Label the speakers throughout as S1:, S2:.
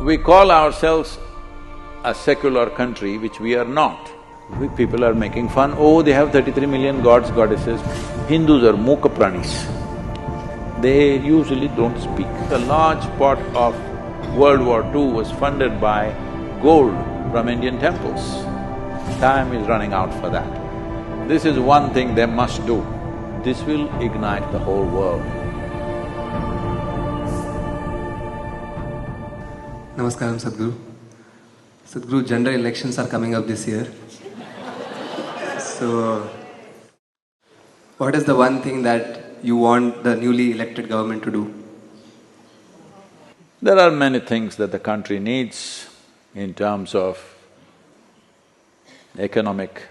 S1: We call ourselves a secular country, which we are not. People are making fun, oh, they have 33 million gods, goddesses. Hindus are mooka pranis. They usually don't speak. A large part of World War II was funded by gold from Indian temples. Time is running out for that. This is one thing they must do. This will ignite the whole world.
S2: Namaskaram, Sadhguru. Sadhguru, general elections are coming up this year. So, what is the one thing that you want the newly elected government to do?
S1: There are many things that the country needs in terms of economic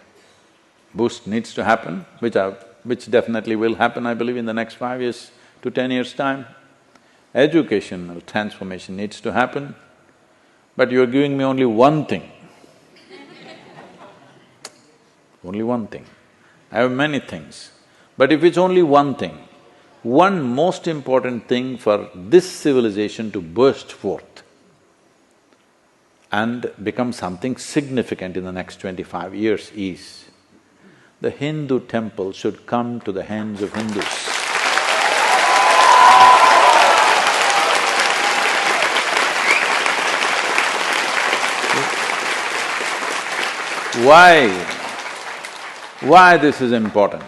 S1: boost needs to happen, which definitely will happen, I believe, in the next 5 years to 10 years' time. Educational transformation needs to happen, but you're giving me only one thing. Only one thing. I have many things, but if it's only one thing, one most important thing for this civilization to burst forth and become something significant in the next 25 years is, the Hindu temple should come to the hands of Hindus. Why this is important?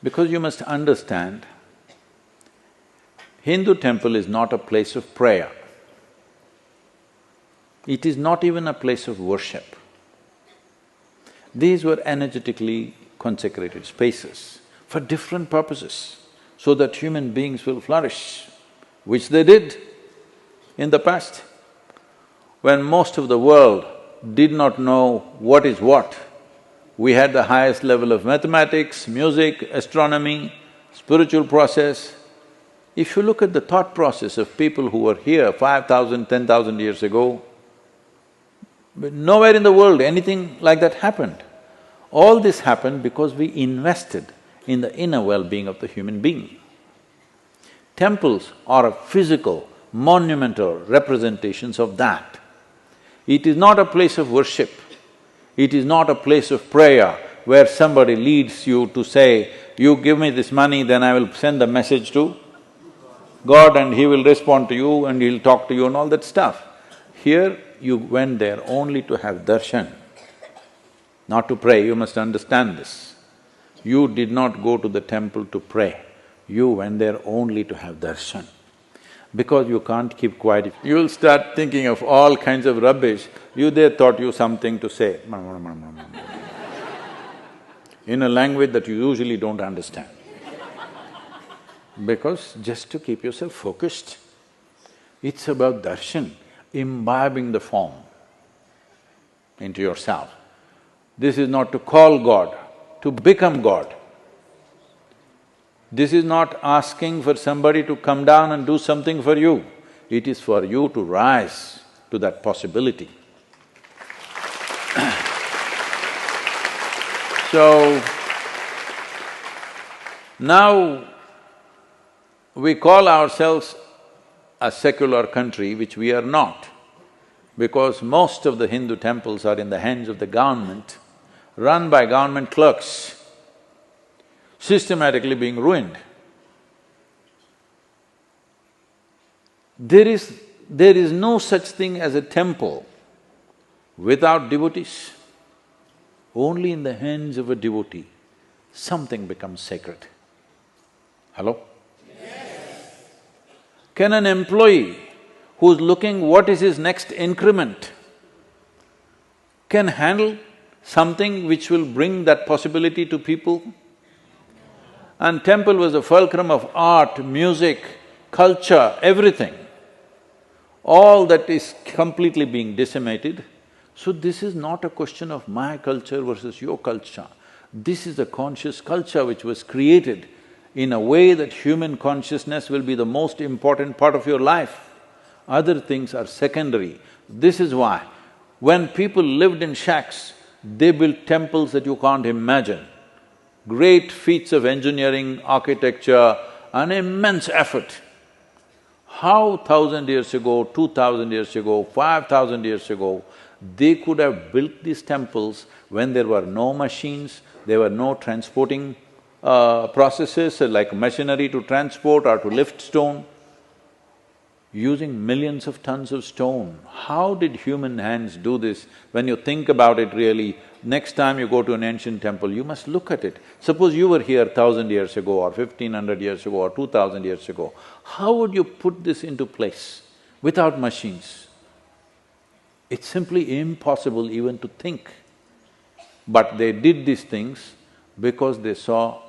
S1: Because you must understand, Hindu temple is not a place of prayer. It is not even a place of worship. These were energetically consecrated spaces for different purposes, so that human beings will flourish, which they did in the past. When most of the world did not know what is what, we had the highest level of mathematics, music, astronomy, spiritual process. If you look at the thought process of people who were here 5,000, 10,000 years ago, but nowhere in the world anything like that happened. All this happened because we invested in the inner well-being of the human being. Temples are a physical, monumental representations of that. It is not a place of worship. It is not a place of prayer where somebody leads you to say, you give me this money, then I will send a message to God and He will respond to you and He'll talk to you and all that stuff. Here, you went there only to have darshan, not to pray, you must understand this. You did not go to the temple to pray, you went there only to have darshan. Because you can't keep quiet, you'll start thinking of all kinds of rubbish, they taught you something to say in a language that you usually don't understand. Because just to keep yourself focused, it's about darshan, imbibing the form into yourself. This is not to call God, to become God. This is not asking for somebody to come down and do something for you, it is for you to rise to that possibility. So, now we call ourselves a secular country, which we are not, because most of the Hindu temples are in the hands of the government, run by government clerks, systematically being ruined. There is no such thing as a temple without devotees. Only in the hands of a devotee, something becomes sacred. Hello? Yes. Can an employee who's looking what is his next increment can handle something which will bring that possibility to people? And temple was a fulcrum of art, music, culture, everything. All that is completely being decimated. So this is not a question of my culture versus your culture. This is a conscious culture which was created in a way that human consciousness will be the most important part of your life. Other things are secondary. This is why when people lived in shacks, they built temples that you can't imagine. Great feats of engineering, architecture, an immense effort. How 1,000 years ago, 2,000 years ago, 5,000 years ago, they could have built these temples when there were no machines, there were no transporting processes like machinery to transport or to lift stone, using millions of tons of stone. How did human hands do this? When you think about it really, next time you go to an ancient temple, you must look at it. Suppose you were here 1,000 years ago or 1,500 years ago or 2,000 years ago, how would you put this into place without machines? It's simply impossible even to think. But they did these things because they saw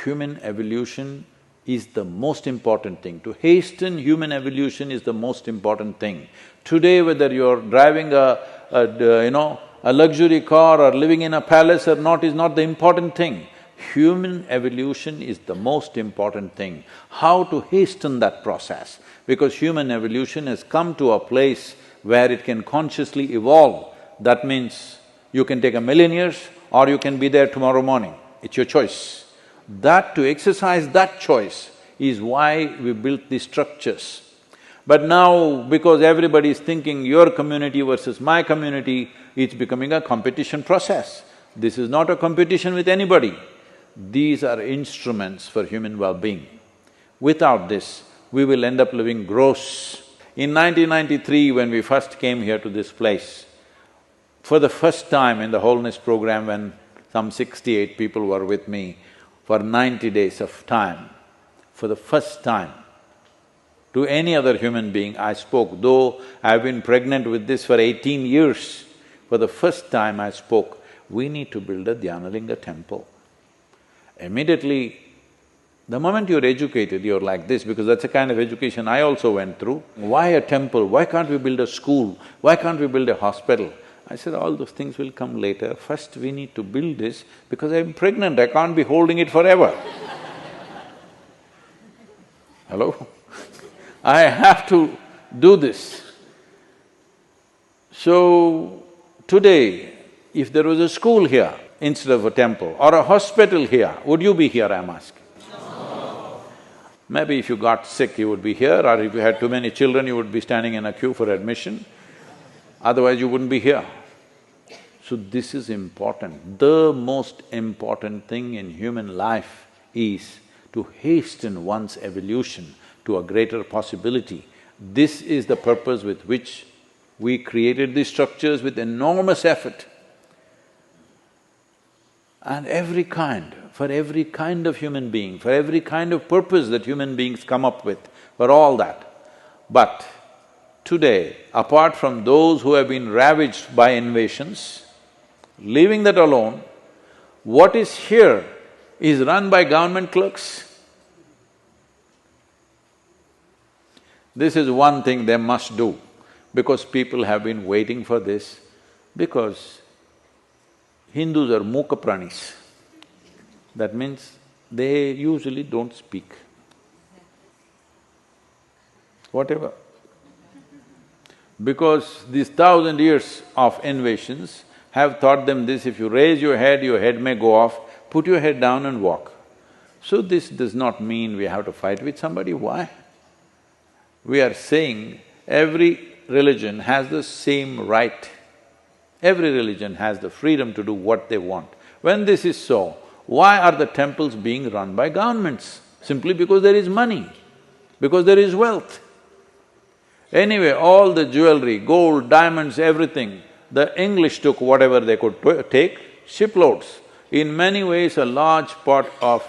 S1: human evolution is the most important thing. To hasten human evolution is the most important thing. Today, whether you're driving a luxury car or living in a palace or not is not the important thing. Human evolution is the most important thing. How to hasten that process? Because human evolution has come to a place where it can consciously evolve. That means you can take 1,000,000 years or you can be there tomorrow morning. It's your choice. To exercise that choice is why we built these structures. But now, because everybody is thinking your community versus my community, it's becoming a competition process. This is not a competition with anybody. These are instruments for human well-being. Without this, we will end up living gross. In 1993, when we first came here to this place, for the first time in the wholeness program, when some 68 people were with me for 90 days of time, for the first time, to any other human being I spoke. Though I've been pregnant with this for 18 years, for the first time I spoke, we need to build a Dhyanalinga temple. Immediately, the moment you're educated, you're like this, because that's the kind of education I also went through. Why a temple? Why can't we build a school? Why can't we build a hospital? I said, all those things will come later. First we need to build this because I'm pregnant, I can't be holding it forever. Hello? I have to do this. So, today, if there was a school here instead of a temple, or a hospital here, would you be here, I'm asking? No. Maybe if you got sick, you would be here, or if you had too many children, you would be standing in a queue for admission. Otherwise, you wouldn't be here. So this is important. The most important thing in human life is to hasten one's evolution to a greater possibility. This is the purpose with which we created these structures with enormous effort. And for every kind of human being, for every kind of purpose that human beings come up with, for all that. But today, apart from those who have been ravaged by invasions, leaving that alone, what is here is run by government clerks. This is one thing they must do, because people have been waiting for this, because Hindus are mooka pranis. That means they usually don't speak. Whatever. Because these 1,000 years of invasions have taught them this: if you raise your head may go off, put your head down and walk. So this does not mean we have to fight with somebody. Why? We are saying every religion has the same right. Every religion has the freedom to do what they want. When this is so, why are the temples being run by governments? Simply because there is money, because there is wealth. Anyway, all the jewelry, gold, diamonds, everything, the English took whatever they could take, shiploads. In many ways, a large part of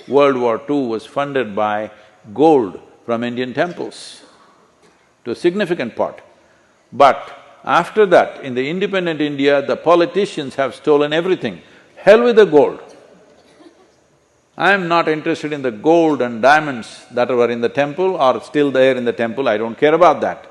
S1: World War II was funded by gold from Indian temples, to a significant part. But after that, in the independent India, the politicians have stolen everything. Hell with the gold. I'm not interested in the gold and diamonds that were in the temple or still there in the temple, I don't care about that.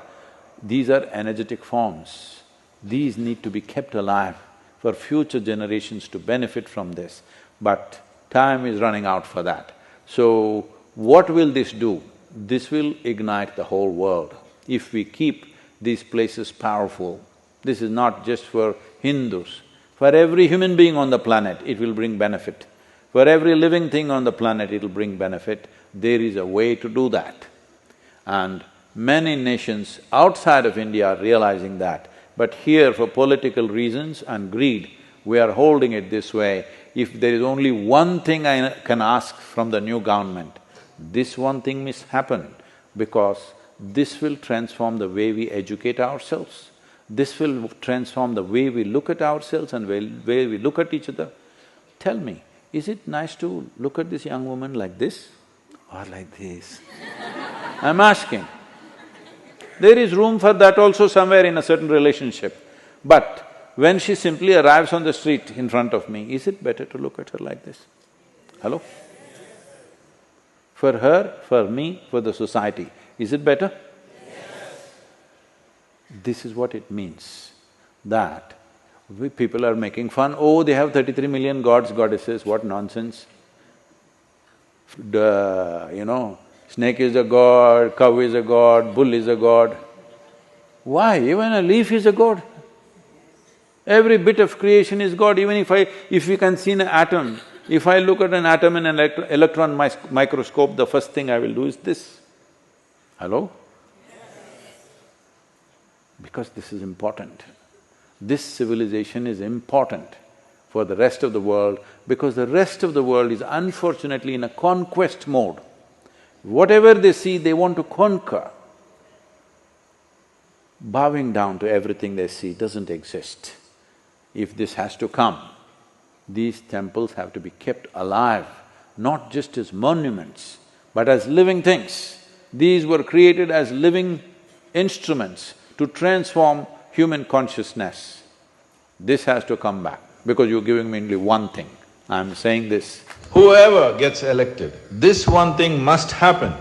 S1: These are energetic forms. These need to be kept alive for future generations to benefit from this. But time is running out for that. So, what will this do? This will ignite the whole world. If we keep these places powerful, this is not just for Hindus, for every human being on the planet, it will bring benefit. For every living thing on the planet, it will bring benefit. There is a way to do that. And Many nations outside of India are realizing that, but here for political reasons and greed, we are holding it this way. If there is only one thing I can ask from the new government, this one thing must happen, because this will transform the way we educate ourselves. This will transform the way we look at ourselves and way we look at each other. Tell me, is it nice to look at this young woman like this or like this? I'm asking. There is room for that also somewhere in a certain relationship. But when she simply arrives on the street in front of me, is it better to look at her like this? Hello? For her, for me, for the society, is it better? This is what it means, that people are making fun, oh, they have 33 million gods, goddesses, what nonsense. Snake is a god, cow is a god, bull is a god. Why? Even a leaf is a god. Every bit of creation is God. Even if we can see an atom, if I look at an atom in an electron microscope, the first thing I will do is this. Hello? Because this is important. This civilization is important for the rest of the world, because the rest of the world is unfortunately in a conquest mode. Whatever they see, they want to conquer. Bowing down to everything they see doesn't exist. If this has to come, these temples have to be kept alive, not just as monuments, but as living things. These were created as living instruments to transform human consciousness. This has to come back, because you're giving me only one thing. I'm saying this.
S3: Whoever gets elected, this one thing must happen.